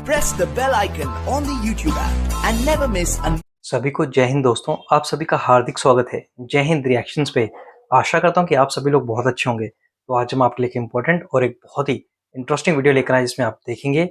press the bell icon on the YouTube app and never miss a सभी को जय हिंद दोस्तों, आप सभी का हार्दिक स्वागत है जय हिंद रिएक्शंस पे। आशा करता हूँ कि आप सभी लोग बहुत अच्छे होंगे। तो आज हम आपके लिए एक इम्पोर्टेंट और एक बहुत ही इंटरेस्टिंग वीडियो लेकर आए जिसमें आप देखेंगे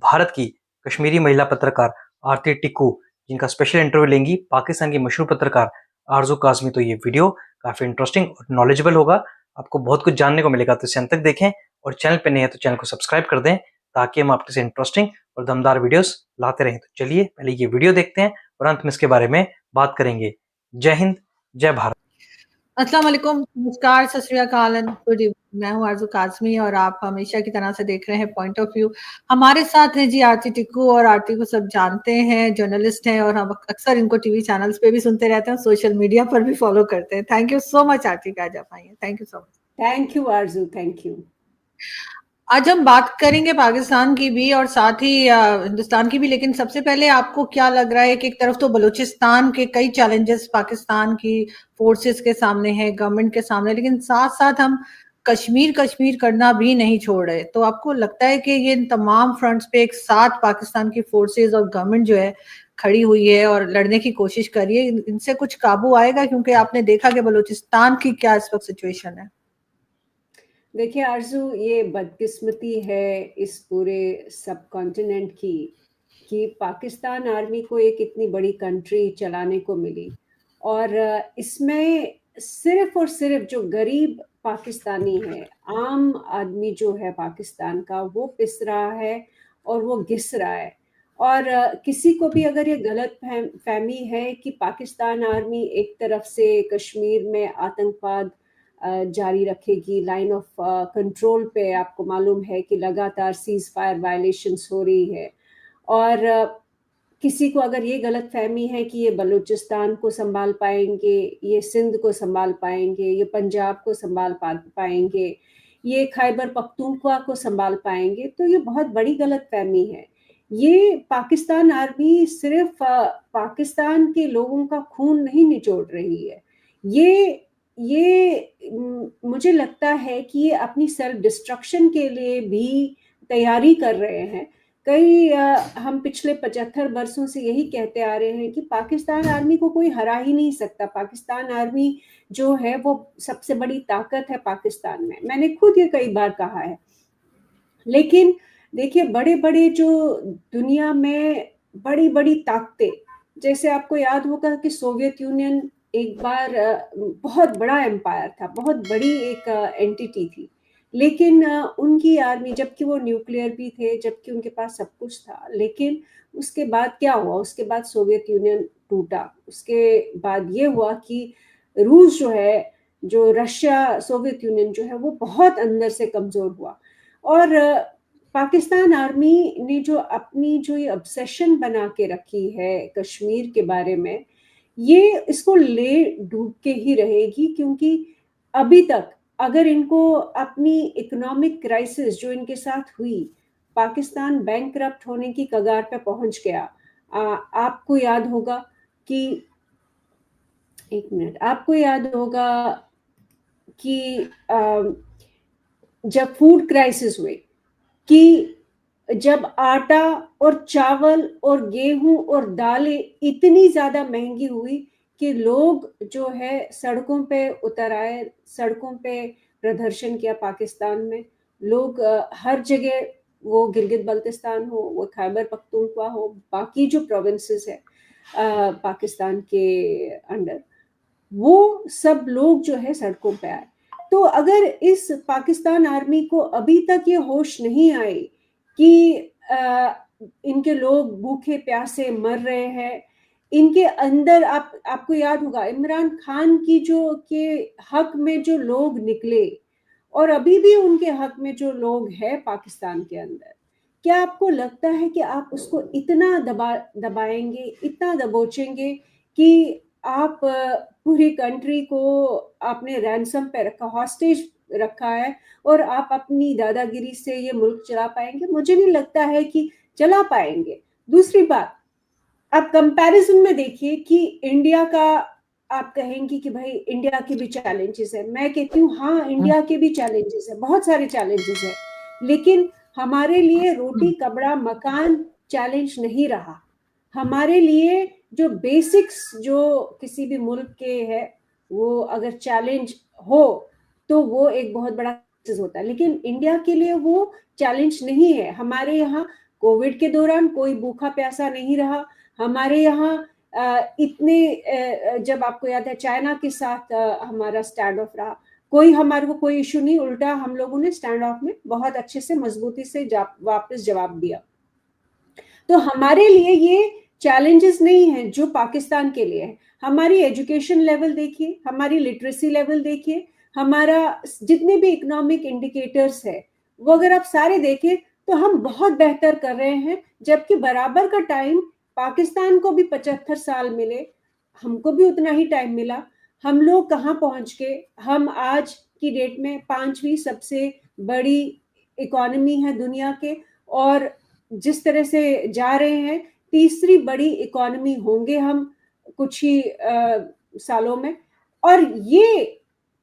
भारत की कश्मीरी महिला पत्रकार आरती टिक्कू, जिनका स्पेशल इंटरव्यू लेंगी पाकिस्तान की मशहूर पत्रकार आरजू काज़मी। तो ये वीडियो काफी इंटरेस्टिंग और नॉलेजेबल होगा, आपको बहुत कुछ जानने को मिलेगा। तो इसे अंत तक देखें और चैनल पे नहीं है तो चैनल को सब्सक्राइब कर दें ताकि हम आपके से इंटरेस्टिंग और दमदार वीडियोस लाते रहें। तो चलिए पहले ये वीडियो देखते हैं और अंत में इसके बारे में बात करेंगे। जय हिंद, जय भारत। अस्सलाम वालेकुम, नमस्कार, सत श्री अकाल एंड गुड इवनिंग। मैं हूं आरजू काज़मी और आप हमेशा की तरह से देख रहे हैं पॉइंट ऑफ व्यू। हमारे साथ हैं जी आरती टिक्कू, और आरती को सब जानते हैं, जर्नलिस्ट हैं और हम अक्सर इनको टीवी चैनल्स पे भी सुनते रहते हैं, सोशल मीडिया पर भी फॉलो करते हैं। थैंक यू सो मच आरती का, आज आप आई हैं। Thank you so much. Thank you Aarzoo, thank you. आज हम बात करेंगे पाकिस्तान की भी और साथ ही हिंदुस्तान की भी, लेकिन सबसे पहले आपको क्या लग रहा है कि एक तरफ तो बलूचिस्तान के कई चैलेंजेस पाकिस्तान की फोर्सेस के सामने है, गवर्नमेंट के सामने, लेकिन साथ साथ हम कश्मीर करना भी नहीं छोड़ रहे। तो आपको लगता है कि ये तमाम फ्रंट्स पे एक साथ पाकिस्तान की फोर्सेस और गवर्नमेंट जो है खड़ी हुई है और लड़ने की कोशिश कर रही है, इनसे कुछ काबू आएगा? क्योंकि आपने देखा कि बलूचिस्तान की क्या इस वक्त सिचुएशन है। देखिए आरजू, ये बदकिस्मती है इस पूरे सब कॉन्टिनेंट की कि पाकिस्तान आर्मी को एक इतनी बड़ी कंट्री चलाने को मिली, और इसमें सिर्फ और सिर्फ जो गरीब पाकिस्तानी है, आम आदमी जो है पाकिस्तान का, वो पिस रहा है और वो घिस रहा है। और किसी को भी अगर ये गलत फहमी है कि पाकिस्तान आर्मी एक तरफ से कश्मीर में आतंकवाद जारी रखेगी, लाइन ऑफ कंट्रोल पे आपको मालूम है कि लगातार सीज फायर वायलेशंस हो रही है, और किसी को अगर ये गलत फहमी है कि ये बलूचिस्तान को संभाल पाएंगे, ये सिंध को संभाल पाएंगे, ये पंजाब को संभाल पाएंगे, ये खैबर पख्तूनख्वा को संभाल पाएंगे, तो ये बहुत बड़ी गलत फहमी है। ये पाकिस्तान आर्मी सिर्फ पाकिस्तान के लोगों का खून नहीं निचोड़ रही है, ये मुझे लगता है कि ये अपनी सेल्फ डिस्ट्रक्शन के लिए भी तैयारी कर रहे हैं। हम पिछले 75 वर्षों से यही कहते आ रहे हैं कि पाकिस्तान आर्मी को कोई हरा ही नहीं सकता। पाकिस्तान आर्मी जो है वो सबसे बड़ी ताकत है पाकिस्तान में, मैंने खुद ये कई बार कहा है। लेकिन देखिए, बड़े बड़े जो दुनिया में बड़ी बड़ी ताकतें, जैसे आपको याद होगा कि सोवियत यूनियन एक बार बहुत बड़ा एम्पायर था, बहुत बड़ी एक एंटिटी थी, लेकिन उनकी आर्मी, जबकि वो न्यूक्लियर भी थे, जबकि उनके पास सब कुछ था, लेकिन उसके बाद क्या हुआ? उसके बाद सोवियत यूनियन टूटा। उसके बाद ये हुआ कि रूस जो है, जो रशिया, सोवियत यूनियन जो है, वो बहुत अंदर से कमजोर हुआ। और पाकिस्तान आर्मी ने जो अपनी जो ये ऑब्सेशन बना के रखी है कश्मीर के बारे में, ये इसको ले डूब के ही रहेगी, क्योंकि अभी तक अगर इनको अपनी इकोनॉमिक क्राइसिस जो इनके साथ हुई, पाकिस्तान बैंकरप्ट होने की कगार पे पहुंच गया। आपको याद होगा कि आपको याद होगा कि जब फूड क्राइसिस हुई, कि जब आटा और चावल और गेहूं और दालें इतनी ज्यादा महंगी हुई कि लोग जो है सड़कों पे उतर आए, सड़कों पे प्रदर्शन किया पाकिस्तान में। लोग हर जगह, वो गिलगित बल्तिस्तान हो, वो खैबर पख्तूनख्वा हो, बाकी जो प्रोविंसेस है पाकिस्तान के अंडर, वो सब लोग जो है सड़कों पे आए। तो अगर इस पाकिस्तान आर्मी को अभी तक ये होश नहीं आई कि इनके लोग भूखे प्यासे मर रहे हैं, इनके अंदर आपको याद होगा इमरान खान की जो के हक में जो लोग निकले, और अभी भी उनके हक में जो लोग हैं पाकिस्तान के अंदर, क्या आपको लगता है कि आप उसको इतना दबाएंगे, इतना दबोचेंगे कि आप पूरी कंट्री को आपने रैंसम पे रखा, हॉस्टेज रखा है, और आप अपनी दादागिरी से ये मुल्क चला पाएंगे? मुझे नहीं लगता है कि चला पाएंगे। दूसरी बात, आप कंपैरिजन में देखिए कि इंडिया का, आप कहेंगे कि भाई इंडिया के भी चैलेंजेस है। मैं कहती हूँ हाँ, इंडिया के भी चैलेंजेस है, बहुत सारे चैलेंजेस है, लेकिन हमारे लिए रोटी कपड़ा मकान चैलेंज नहीं रहा। हमारे लिए जो बेसिक्स जो किसी भी मुल्क के है वो अगर चैलेंज हो तो वो एक बहुत बड़ा चीज होता है, लेकिन इंडिया के लिए वो चैलेंज नहीं है। हमारे यहाँ कोविड के दौरान कोई भूखा प्यासा नहीं रहा। हमारे यहाँ इतने जब आपको याद है चाइना के साथ हमारा स्टैंड ऑफ रहा, कोई हमारे को कोई इशू नहीं, उल्टा हम लोगों ने स्टैंड ऑफ में बहुत अच्छे से मजबूती से वापस जवाब दिया। तो हमारे लिए ये चैलेंजेस नहीं है जो पाकिस्तान के लिए है। हमारी एजुकेशन लेवल देखिए, हमारी लिटरेसी लेवल देखिए, हमारा जितने भी इकोनॉमिक इंडिकेटर्स है वो अगर आप सारे देखें तो हम बहुत बेहतर कर रहे हैं, जबकि बराबर का टाइम पाकिस्तान को भी 75 साल मिले, हमको भी उतना ही टाइम मिला। हम लोग कहाँ पहुंच गए? हम आज की डेट में 5वीं सबसे बड़ी इकोनॉमी है दुनिया के, और जिस तरह से जा रहे हैं 3री बड़ी इकोनॉमी होंगे हम कुछ ही सालों में। और ये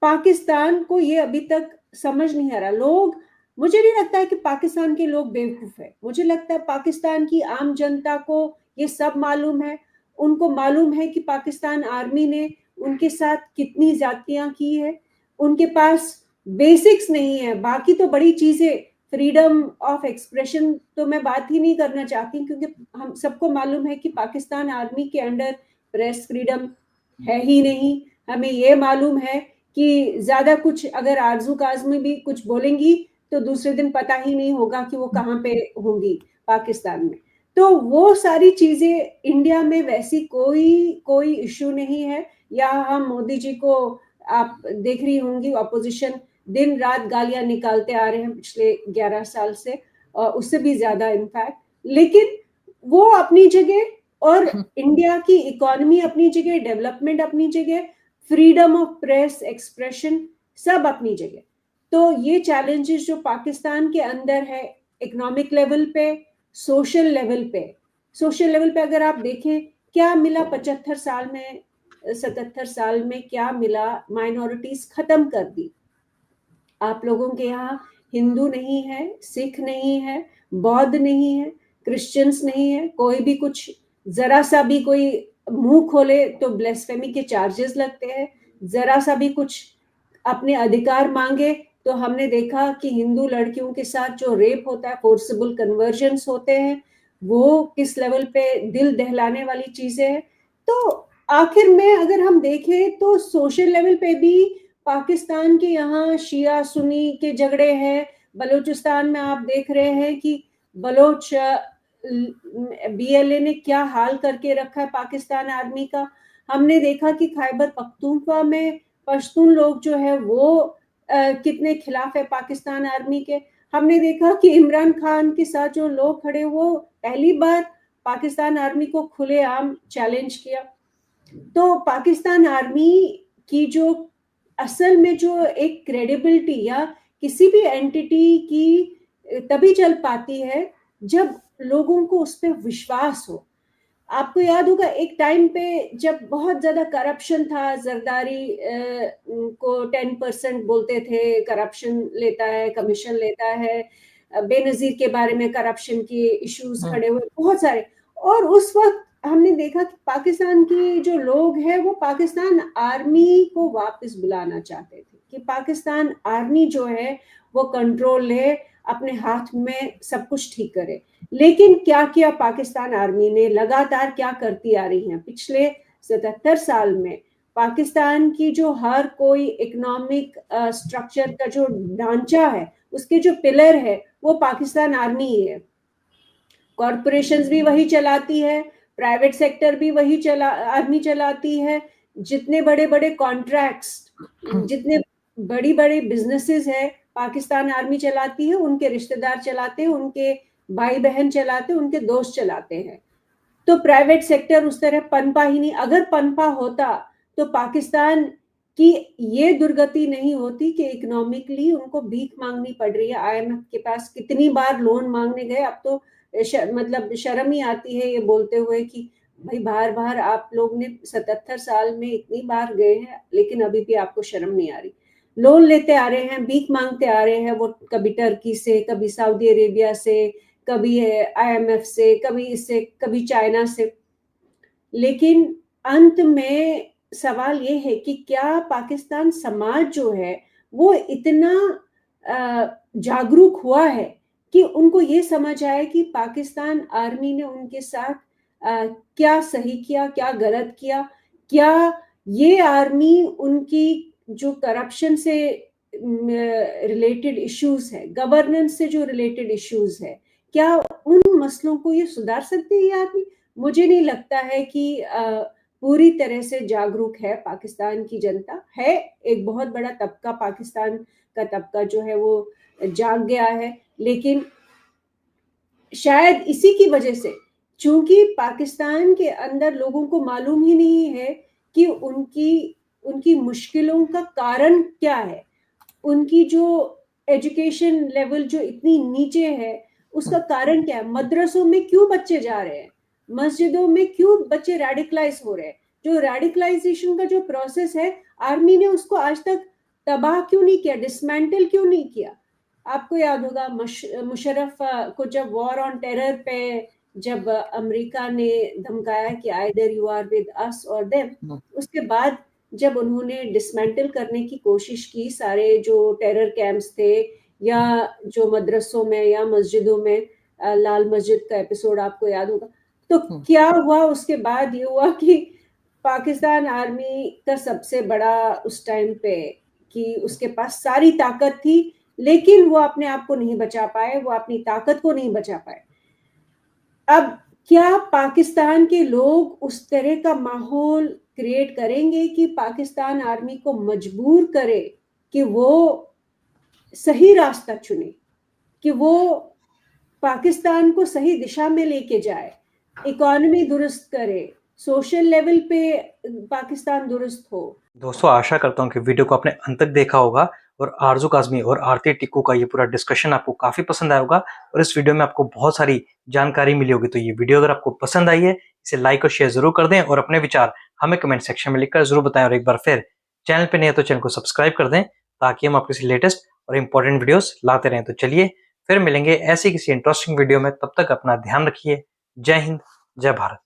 पाकिस्तान को ये अभी तक समझ नहीं आ रहा। लोग, मुझे नहीं लगता है कि पाकिस्तान के लोग बेवकूफ है, मुझे लगता है पाकिस्तान की आम जनता को ये सब मालूम है। उनको मालूम है कि पाकिस्तान आर्मी ने उनके साथ कितनी ज्यादतियां की है। उनके पास बेसिक्स नहीं है, बाकी तो बड़ी चीजें, फ्रीडम ऑफ एक्सप्रेशन तो मैं बात ही नहीं करना चाहती, क्योंकि हम सबको मालूम है कि पाकिस्तान आर्मी के अंडर प्रेस फ्रीडम है ही नहीं। हमें ये मालूम है कि ज्यादा कुछ अगर आरजू काजमी भी कुछ बोलेंगी तो दूसरे दिन पता ही नहीं होगा कि वो कहाँ पे होंगी पाकिस्तान में। तो वो सारी चीजें इंडिया में वैसी कोई इशू नहीं है। या हम मोदी जी को आप देख रही होंगी, अपोजिशन दिन रात गालियां निकालते आ रहे हैं पिछले 11 साल से, उससे भी ज्यादा इनफैक्ट, लेकिन वो अपनी जगह, और इंडिया की इकोनॉमी अपनी जगह, डेवलपमेंट अपनी जगह, फ्रीडम ऑफ प्रेस एक्सप्रेशन सब अपनी जगह। तो ये चैलेंजेस जो पाकिस्तान के अंदर है इकोनॉमिक लेवल पे, सोशल लेवल पे अगर आप देखें क्या मिला 75 साल में, 77 साल में क्या मिला? माइनॉरिटीज खत्म कर दी। आप लोगों के यहाँ हिंदू नहीं है, सिख नहीं है, बौद्ध नहीं है, क्रिश्चियंस नहीं है, कोई भी कुछ जरा सा भी कोई मुंह खोले तो ब्लेस्फेमी के चार्जेस लगते हैं। जरा सा भी कुछ अपने अधिकार मांगे तो हमने देखा कि हिंदू लड़कियों के साथ जो रेप होता है, फोर्सेबल कन्वर्जन्स होते हैं, वो किस लेवल पे दिल दहलाने वाली चीजें हैं। तो आखिर में अगर हम देखें तो सोशल लेवल पे भी पाकिस्तान के यहाँ शिया सुन्नी के झगड़े हैं। बलूचिस्तान में आप देख रहे हैं कि बलोच BLA ने क्या हाल करके रखा है पाकिस्तान आर्मी का। हमने देखा कि खैबर पख्तूनख्वा में पश्तून लोग जो है वो कितने खिलाफ है पाकिस्तान आर्मी के। हमने देखा कि इमरान खान के साथ जो लोग खड़े, वो पहली बार पाकिस्तान आर्मी को खुलेआम चैलेंज किया। तो पाकिस्तान आर्मी की जो असल में जो एक क्रेडिबिलिटी या किसी भी एंटिटी की तभी चल पाती है जब लोगों को उस पर विश्वास हो। आपको याद होगा एक टाइम पे जब बहुत ज्यादा करप्शन था, जरदारी को 10% बोलते थे करप्शन लेता है, कमीशन लेता है, बेनजीर के बारे में करप्शन के इश्यूज खड़े हुए बहुत सारे। और उस वक्त हमने देखा कि पाकिस्तान की जो लोग हैं वो पाकिस्तान आर्मी को वापस बुलाना चाहते थे, कि पाकिस्तान आर्मी जो है वो कंट्रोल ले, अपने हाथ में सब कुछ ठीक करे। लेकिन क्या किया पाकिस्तान आर्मी ने? लगातार क्या करती आ रही है पिछले 77 साल में? पाकिस्तान की जो हर कोई इकोनॉमिक स्ट्रक्चर का जो ढांचा है, उसके जो पिलर है, वो पाकिस्तान आर्मी ही है। कॉरपोरेशंस भी वही चलाती है, प्राइवेट सेक्टर भी वही आर्मी चलाती है। जितने बड़े बड़े कॉन्ट्रैक्ट्स, जितने बड़ी बड़ी बिजनेसेस है, पाकिस्तान आर्मी चलाती है, उनके रिश्तेदार चलाते हैं, उनके भाई बहन चलाते हैं, उनके दोस्त चलाते हैं। तो प्राइवेट सेक्टर उस तरह पनपा ही नहीं। अगर पनपा होता तो पाकिस्तान की ये दुर्गति नहीं होती कि इकोनॉमिकली उनको भीख मांगनी पड़ रही है। IMF के पास कितनी बार लोन मांगने गए, अब तो मतलब शर्म ही आती है ये बोलते हुए कि भाई बार बार आप लोग ने 77 साल में इतनी बार गए हैं, लेकिन अभी भी आपको शर्म नहीं आ रही। लोन लेते आ रहे हैं, भीख मांगते आ रहे हैं, वो कभी टर्की से, कभी सऊदी अरेबिया से, कभी IMF से, कभी इससे, कभी चाइना से। लेकिन अंत में सवाल ये है कि क्या पाकिस्तान समाज जो है वो इतना जागरूक हुआ है कि उनको ये समझ आए कि पाकिस्तान आर्मी ने उनके साथ क्या सही किया, क्या गलत किया, क्या ये आर्मी उनकी जो करप्शन से रिलेटेड इश्यूज है, गवर्नेंस से जो रिलेटेड इश्यूज है, क्या उन मसलों को ये सुधार सकते हैं ये आर्मी? मुझे नहीं लगता है कि पूरी तरह से जागरूक है पाकिस्तान की जनता। है एक बहुत बड़ा तबका, पाकिस्तान का तबका जो है वो जाग गया है, लेकिन शायद इसी की वजह से, चूंकि पाकिस्तान के अंदर लोगों को मालूम ही नहीं है कि उनकी मुश्किलों का कारण क्या है, उनकी जो एजुकेशन लेवल जो इतनी नीचे है उसका कारण क्या है, मदरसों में क्यों बच्चे जा रहे हैं, मस्जिदों में क्यों बच्चे रेडिकलाइज हो रहे हैं, जो रेडिकलाइजेशन का जो प्रोसेस है आर्मी ने उसको आज तक तबाह क्यों नहीं किया, डिसमेंटल क्यों नहीं किया? आपको याद होगा मुशर्रफ को जब वॉर ऑन टेरर पे जब अमेरिका ने धमकाया कि either you are with us और देम, उसके बाद जब उन्होंने डिसमेंटल करने की कोशिश की सारे जो टेरर कैंप्स थे या जो मदरसों में या मस्जिदों में, लाल मस्जिद का एपिसोड आपको याद होगा, तो क्या हुआ उसके बाद? ये हुआ कि पाकिस्तान आर्मी का सबसे बड़ा उस टाइम पे कि उसके पास सारी ताकत थी, लेकिन वो अपने आप को नहीं बचा पाए, वो अपनी ताकत को नहीं बचा पाए। अब क्या पाकिस्तान के लोग उस तरह का माहौल क्रिएट करेंगे कि पाकिस्तान आर्मी को मजबूर करे कि वो सही रास्ता चुने, कि वो पाकिस्तान को सही दिशा में लेके जाए, इकोनॉमी दुरुस्त करे, सोशल लेवल पे पाकिस्तान दुरुस्त हो? दोस्तों आशा करता हूँ कि वीडियो को आपने अंत तक देखा होगा और आरजू काज़मी और आरती टिक्कू का ये पूरा डिस्कशन आपको काफ़ी पसंद आया होगा और इस वीडियो में आपको बहुत सारी जानकारी मिली होगी। तो ये वीडियो अगर आपको पसंद आई है इसे लाइक और शेयर जरूर कर दें और अपने विचार हमें कमेंट सेक्शन में लिखकर जरूर बताएं। और एक बार फिर चैनल पे नहीं है तो चैनल को सब्सक्राइब कर दें ताकि हम आपके लेटेस्ट और इंपॉर्टेंट वीडियोस लाते रहें। तो चलिए फिर मिलेंगे ऐसी किसी इंटरेस्टिंग वीडियो में, तब तक अपना ध्यान रखिए। जय हिंद, जय भारत।